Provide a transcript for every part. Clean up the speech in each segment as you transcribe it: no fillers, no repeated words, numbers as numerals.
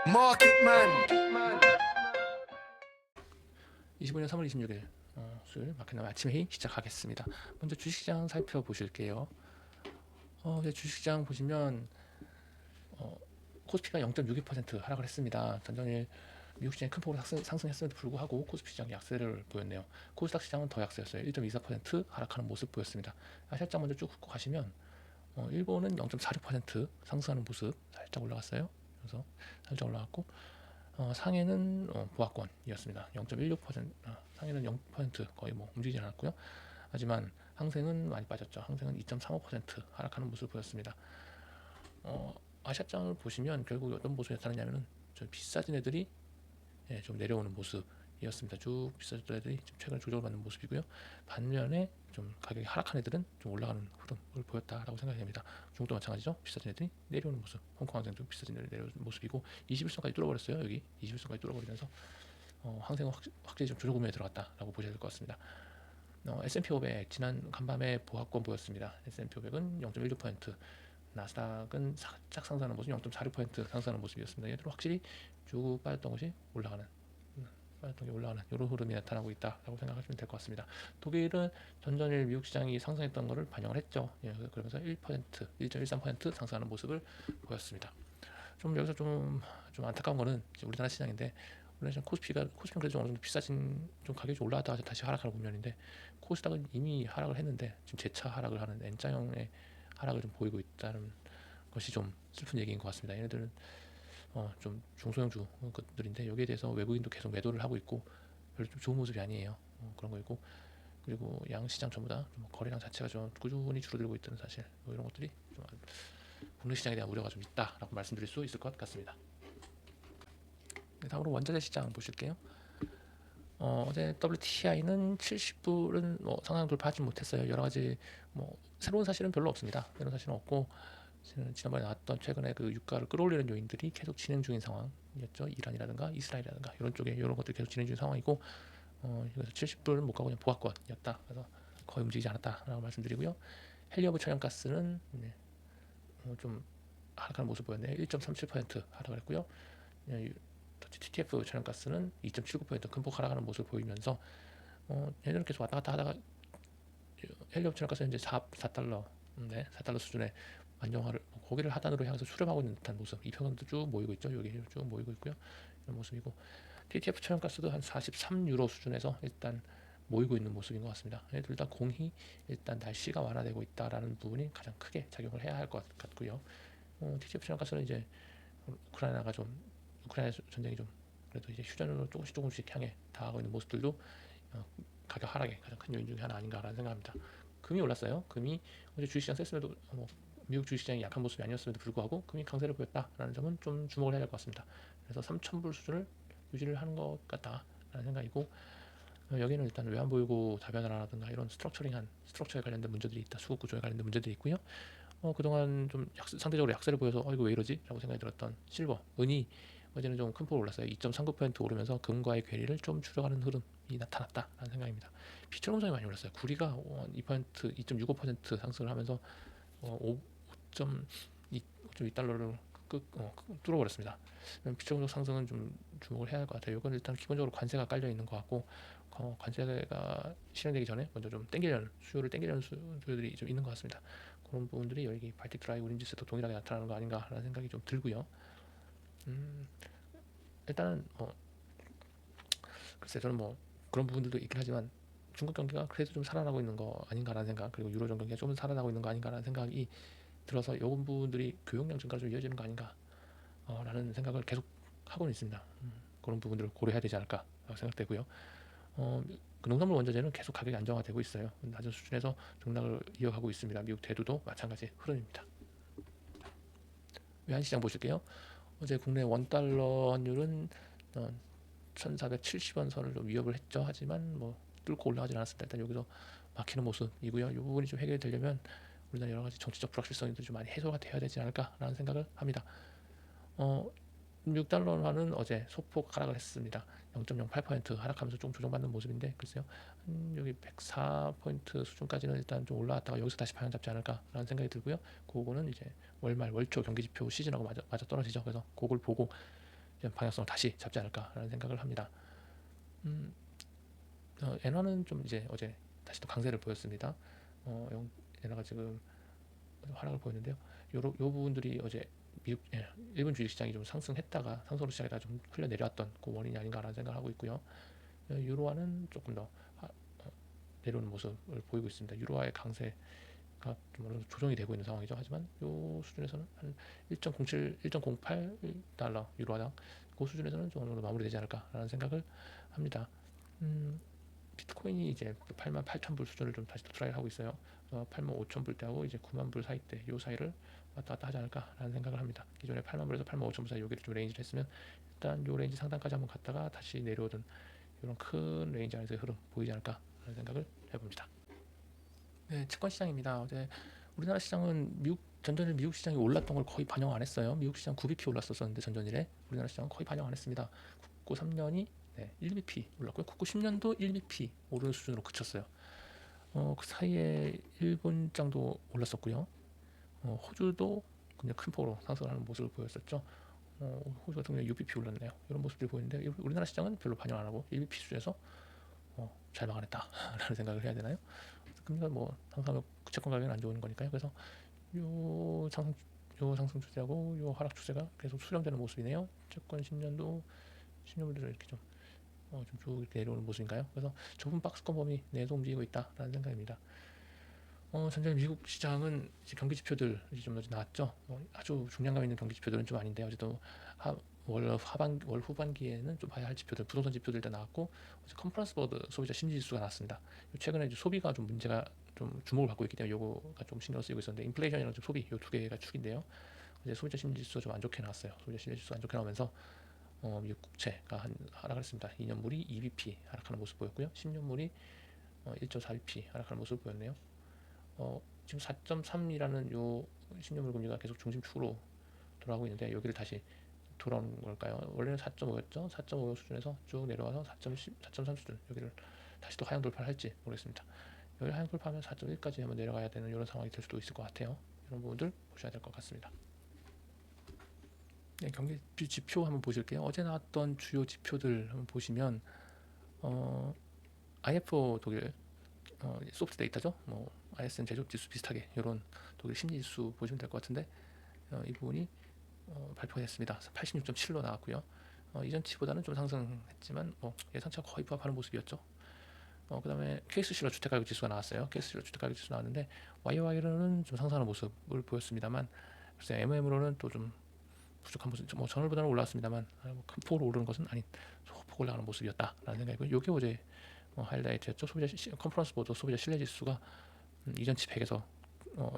마켓만 25년 3월 26일 수요일 마켓나무 아침 회의 시작하겠습니다. 먼저 주식시장 살펴보실게요. 이제 주식시장 보시면 코스피가 0.62% 하락을 했습니다. 전전일 미국 시장이 큰 폭으로 상승했음에도 불구하고 코스피 시장이 약세를 보였네요. 코스닥 시장은 더 약세였어요. 1.24% 하락하는 모습 보였습니다. 아시아장 먼저 쭉 훑고 가시면 일본은 0.46% 상승하는 모습 살짝 올라갔어요. 그래서 살짝 올라갔고 상해는 보합권이었습니다. 0.16% 상해는 0% 거의 뭐 움직이지 않았고요. 하지만 항생은 많이 빠졌죠. 항생은 2.35% 하락하는 모습을 보였습니다. 아시아장을 보시면 결국 어떤 모습이 나타나냐면은 좀 비싸진 애들이 좀 내려오는 모습이었습니다. 쭉 비싸진 애들이 좀 최근에 조정을 받는 모습이고요. 반면에 좀 가격이 하락한 애들은 좀 올라가는 흐름을 보였다라고 생각이 됩니다. 중국도 마찬가지죠. 비싸진 애들이 내려오는 모습. 홍콩 항생도 비싸진 애들이 내려오는 모습이고 21선까지 뚫어버렸어요. 여기 21선까지 뚫어버리면서 항생은 확실히 좀 조정구매에 들어갔다라고 보셔야 될 것 같습니다. S&P 500 지난 간밤에 보합권 보였습니다. S&P 500은 0.16%, 나스닥은 살짝 상승하는 모습, 0.46% 상승하는 모습이었습니다. 얘들은 확실히 쭉 빠졌던 것이 올라가는, 빠졌던 게 올라가는 이런 흐름이 나타나고 있다라고 생각하시면 될 것 같습니다. 독일은 전전일 미국 시장이 상승했던 것을 반영을 했죠. 그러면서 1%, 1.13% 상승하는 모습을 보였습니다. 좀 여기서 좀 안타까운 거는 우리나라 시장인데 우리나라 시장 코스피는 그래도 좀 어느 정도 비싸진 좀 가격이 좀 올라갔다가 다시 하락하는 국면인데 코스닥은 이미 하락을 했는데 지금 재차 하락을 하는 N자형의 하락을 좀 보이고 있다는 것이 좀 슬픈 얘기인 것 같습니다. 얘네들은 좀 중소형주 것들인데 여기에 대해서 외국인도 계속 매도를 하고 있고 별로 좀 좋은 모습이 아니에요. 그런 거 있고 그리고 양시장 전부 다 거래량 자체가 좀 꾸준히 줄어들고 있다는 사실 이런 것들이 좀 국내 시장에 대한 우려가 좀 있다라고 말씀드릴 수 있을 것 같습니다. 네, 다음으로 원자재 시장 보실게요. 어제 WTI는 70불은 상향 돌파하지 못했어요. 여러 가지 새로운 사실은 별로 없습니다. 새로운 사실은 없고 지난번에 나왔던 최근에 그 유가를 끌어올리는 요인들이 계속 진행 중인 상황이었죠. 이란이라든가 이스라엘이라든가 이런 쪽에 이런 것들이 계속 진행 중인 상황이고 그래서 70불은 못 가고 그냥 보합권이었다. 그래서 거의 움직이지 않았다라고 말씀드리고요. 헬리오브 천연가스는 좀 하락하는 모습 보였네요. 1.37% 하락을 했고요. TTF 천연가스는 2.79% 큰 폭 하락하는 모습을 보이면서 얘들은 계속 왔다 갔다 하다가 헬리옵 천연가스 현재 4달러, 네, 4달러 수준의 안정화를 고기를 하단으로 향해서 수렴하고 있는 듯한 모습. 이 평선도 쭉 모이고 있죠. 여기 쭉 모이고 있고요. 이런 모습이고 TTF 천연가스도 한 43유로 수준에서 일단 모이고 있는 모습인 것 같습니다. 둘 다 공히 일단 날씨가 완화되고 있다라는 부분이 가장 크게 작용을 해야 할 것 같고요. TTF 천연가스는 이제 우크라이나 전쟁이 좀 그래도 이제 휴전으로 조금씩 향해 다가가고 있는 모습들도 가격 하락의 가장 큰 요인 중에 하나 아닌가라는 생각합니다. 금이 올랐어요. 금이 어제 주식시장 셌음에도 미국 주식시장이 약한 모습이 아니었음에도 불구하고 금이 강세를 보였다라는 점은 좀 주목을 해야 될 것 같습니다. 그래서 3,000불 수준을 유지를 하는 것 같다라는 생각이고 여기는 일단 외환 보유고 다변화라든가 이런 스트럭처에 관련된 문제들이 있다. 수급 구조에 관련된 문제들이 있고요. 그동안 좀 상대적으로 약세를 보여서 이거 왜 이러지? 라고 생각이 들었던 실버, 은이 어제는 좀 큰 폭으로 올랐어요. 2.39% 오르면서 금과의 괴리를 좀 줄여가는 흐름이 나타났다라는 생각입니다. 비철금속이 많이 올랐어요. 구리가 2%, 2.65% 상승을 하면서 5.2달러를 뚫어버렸습니다. 비철금속 상승은 좀 주목을 해야 할 것 같아요. 이건 일단 기본적으로 관세가 깔려 있는 것 같고 관세가 실행되기 전에 먼저 좀 수요를 땡기려는 수요들이 좀 있는 것 같습니다. 그런 부분들이 여기 발틱 드라이 우린지수도 동일하게 나타나는 거 아닌가라는 생각이 좀 들고요. 일단은 글쎄 저는 그런 부분들도 있긴 하지만 중국 경기가 그래도 좀 살아나고 있는 거 아닌가라는 생각, 그리고 유로존 경기가 좀 살아나고 있는 거 아닌가라는 생각이 들어서 이런 부분들이 교역량 증가로 좀 이어지는 거 아닌가 라는 생각을 계속 하고는 있습니다. 그런 부분들을 고려해야 되지 않을까 생각되고요. 그 농산물 원자재는 계속 가격이 안정화되고 있어요. 낮은 수준에서 등락을 이어가고 있습니다. 미국 대두도 마찬가지 흐름입니다. 외환시장 보실게요. 어제 국내 원달러 환율은 1470원 선을 좀 위협을 했죠. 하지만 뚫고 올라가진 않았습니다. 일단 여기서 막히는 모습이고요. 이 부분이 좀 해결되려면 우리나라 여러 가지 정치적 불확실성들이 좀 많이 해소가 되어야 되지 않을까라는 생각을 합니다. 6달러화는 어제 소폭 하락을 했습니다. 0.08% 하락하면서 좀 조정받는 모습인데 글쎄요. 여기 104포인트 수준까지는 일단 좀 올라왔다가 여기서 다시 방향 잡지 않을까라는 생각이 들고요. 그거는 이제 월초 경기지표 시즌하고 맞아 떨어지죠. 그래서 그걸 보고 방향성을 다시 잡지 않을까라는 생각을 합니다. 음, 엔화는 좀 이제 어제 다시 또 강세를 보였습니다. 엔화가 지금 하락을 보였는데요. 요 부분들이 어제 일본 주식시장이 좀 상승했다가 상승으로 시작했다가 좀 흘려 내려왔던 그 원인이 아닌가라는 생각을 하고 있고요. 유로화는 조금 더 내려오는 모습을 보이고 있습니다. 유로화의 강세가 좀 어느 정도 조정이 되고 있는 상황이죠. 하지만 이 수준에서는 한 1.07, 1.08달러 유로화당 그 수준에서는 좀 어느 정도 마무리되지 않을까라는 생각을 합니다. 비트코인이 이제 88,000불 수준을 좀 다시 또 트라이를 하고 있어요. 85,000불 때하고 이제 9만불 사이 때 요 사이를 왔다 갔다 하지 않을까라는 생각을 합니다. 기존에 8만불에서 85,000불 사이 여기를 좀 레인지를 했으면 일단 요 레인지 상단까지 한번 갔다가 다시 내려오던 이런 큰 레인지 안에서의 흐름 보이지 않을까라는 생각을 해봅니다. 네, 채권 시장입니다. 어제 우리나라 시장은 전전일 미국 시장이 올랐던 걸 거의 반영 안 했어요. 미국 시장 9bp 올랐었는데 전전일에 우리나라 시장은 거의 반영 안 했습니다. 국고 3년이 1bp 올랐고요. 국고 10년도 1bp 오르는 수준으로 그쳤어요. 그 사이에 일본장도 올랐었고요. 호주도 그냥 큰 폭으로 상승하는 모습을 보였었죠. 호주 같은 경우에 6bp 올랐네요. 이런 모습들이 보이는데 우리나라 시장은 별로 반영 안 하고 1bp 수준에서 잘 막아냈다라는 생각을 해야 되나요? 금리가 뭐 상승하면 채권 가격은 안 좋은 거니까요. 그래서 요 상승 추세하고 요 하락 추세가 계속 수렴되는 모습이네요. 채권 10년물들은 이렇게 쭉 이렇게 내려오는 모습인가요? 그래서 좁은 박스권 범위 내에서 움직이고 있다라는 생각입니다. 전체 미국 시장은 이제 경기 지표들이 좀 나왔죠. 아주 중량감 있는 경기 지표들은 좀 아닌데 어제도 월 후반기에는 좀 봐야 할 지표들, 부동산 지표들 다 나왔고 어제 컨퍼런스 보드 소비자 심리지수가 나왔습니다. 최근에 이제 소비가 좀 문제가 좀 주목을 받고 있기 때문에 요거가 좀 신경 쓰이고 있었는데 인플레이션이랑 좀 소비 요 두 개가 축인데요. 이제 소비자 심리지수가 좀 안 좋게 나왔어요. 소비자 심리지수가 안 좋게 나오면서 미국 국채가 하락을 했습니다. 2년물이 2bp 하락하는 모습 보였고요. 10년물이 1.4bp 하락하는 모습을 보였네요. 지금 4.3이라는 요 10년물 금리가 계속 중심축으로 돌아가고 있는데 여기를 다시 돌아오는 걸까요? 원래는 4.5였죠. 4.5 수준에서 쭉 내려와서 4.3 수준 여기를 다시 또 하향 돌파를 할지 모르겠습니다. 여기 하향 돌파하면 4.1까지 한번 내려가야 되는 이런 상황이 될 수도 있을 것 같아요. 이런 부분들 보셔야 될 것 같습니다. 네, 경기 지표 한번 보실게요. 어제 나왔던 주요 지표들 한번 보시면 IFO 독일 소프트 데이터죠. 뭐 ISM 제조업 지수 비슷하게 이런 독일 심리 지수 보시면 될 것 같은데 이 부분이 발표가 됐습니다. 86.7로 나왔고요. 이전치보다는 좀 상승했지만 예상치와 거의 부합하는 모습이었죠. 그다음에 KSC로 주택가격 지수가 나왔어요. KSC로 주택가격 지수 나왔는데 YOY로는 좀 상승하는 모습을 보였습니다만 글쎄 MM으로는 또 좀 부족한 모습. 뭐 전월보다는 올라왔습니다만 큰 폭으로 오르는 것은 아닌 소폭 올라가는 모습이었다라는 생각이고요. 이게 어제 하이라이트였죠. 컨퍼런스 보드 소비자 신뢰 지수가 이전치 100에서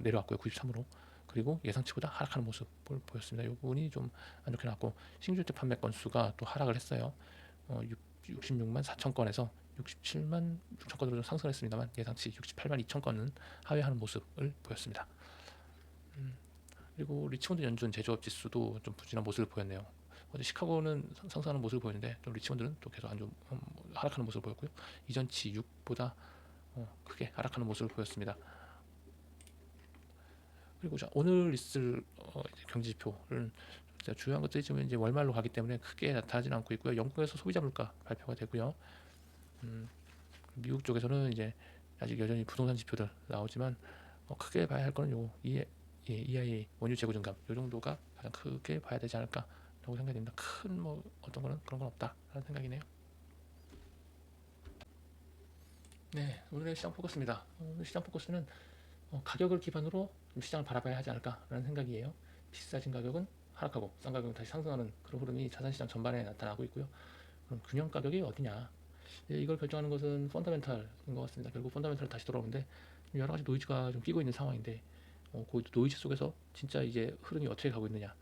내려왔고요. 93으로. 그리고 예상치보다 하락하는 모습을 보였습니다. 이 부분이 좀 안 좋게 나왔고 신규주택 판매 건수가 또 하락을 했어요. 66만 4천 건에서 67만 6천 건으로 좀 상승했습니다만 예상치 68만 2천 건은 하회하는 모습을 보였습니다. 그리고 리치몬드 연준 제조업 지수도 좀 부진한 모습을 보였네요. 어제 시카고는 상승하는 모습을 보였는데 또 리치몬드는 또 계속 하락하는 모습을 보였고요. 이전치 6보다 크게 하락하는 모습을 보였습니다. 그리고 오늘 있을 경제 지표는 주요한 것들이 지금 이제 월말로 가기 때문에 크게 나타나지는 않고 있고요. 영국에서 소비자 물가 발표가 되고요. 미국 쪽에서는 이제 아직 여전히 부동산 지표들 나오지만 크게 봐야 할 거는 요 EIA 원유 재고 증감 요 정도가 가장 크게 봐야 되지 않을까라고 생각이 됩니다. 큰 뭐 어떤 거는 그런 건 없다라는 생각이네요. 네, 오늘의 시장 포커스입니다. 오늘 시장 포커스는 가격을 기반으로 시장을 바라봐야 하지 않을까라는 생각이에요. 비싸진 가격은 하락하고 싼 가격은 다시 상승하는 그런 흐름이 자산시장 전반에 나타나고 있고요. 그럼 균형 가격이 어디냐? 이걸 결정하는 것은 펀더멘탈인 것 같습니다. 결국 펀더멘탈은 다시 돌아오는데 여러 가지 노이즈가 좀 끼고 있는 상황인데 그 노이즈 속에서 진짜 이제 흐름이 어떻게 가고 있느냐,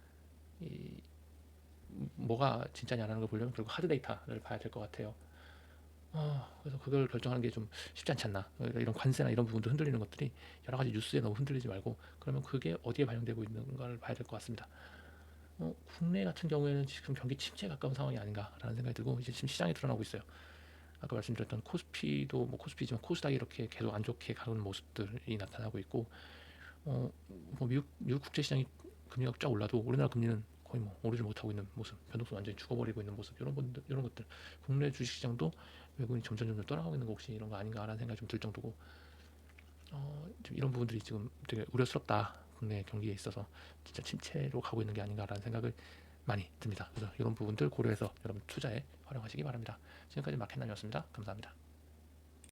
뭐가 진짜냐라는 걸 보려면 결국 하드 데이터를 봐야 될 것 같아요. 그래서 그걸 결정하는 게 좀 쉽지 않지 않나. 이런 관세나 이런 부분도 흔들리는 것들이 여러 가지 뉴스에 너무 흔들리지 말고 그러면 그게 어디에 반영되고 있는가를 봐야 될 것 같습니다. 국내 같은 경우에는 지금 경기 침체에 가까운 상황이 아닌가라는 생각이 들고 이제 지금 시장에 드러나고 있어요. 아까 말씀드렸던 코스피도 뭐 코스피지만 코스닥이 이렇게 계속 안 좋게 가는 모습들이 나타나고 있고 뭐 미국 국제 시장이 금리가 쫙 올라도 우리나라 금리는 거의 뭐 오르지 못하고 있는 모습, 변동성 완전히 죽어버리고 있는 모습, 이런 것들, 국내 주식시장도 외국인이 점점 떠나가고 있는 거 혹시 이런 거 아닌가라는 생각이 좀 들 정도고, 좀 이런 부분들이 지금 되게 우려스럽다. 국내 경기에 있어서 진짜 침체로 가고 있는 게 아닌가라는 생각을 많이 듭니다. 그래서 이런 부분들 고려해서 여러분 투자에 활용하시기 바랍니다. 지금까지 마켓남이었습니다. 감사합니다.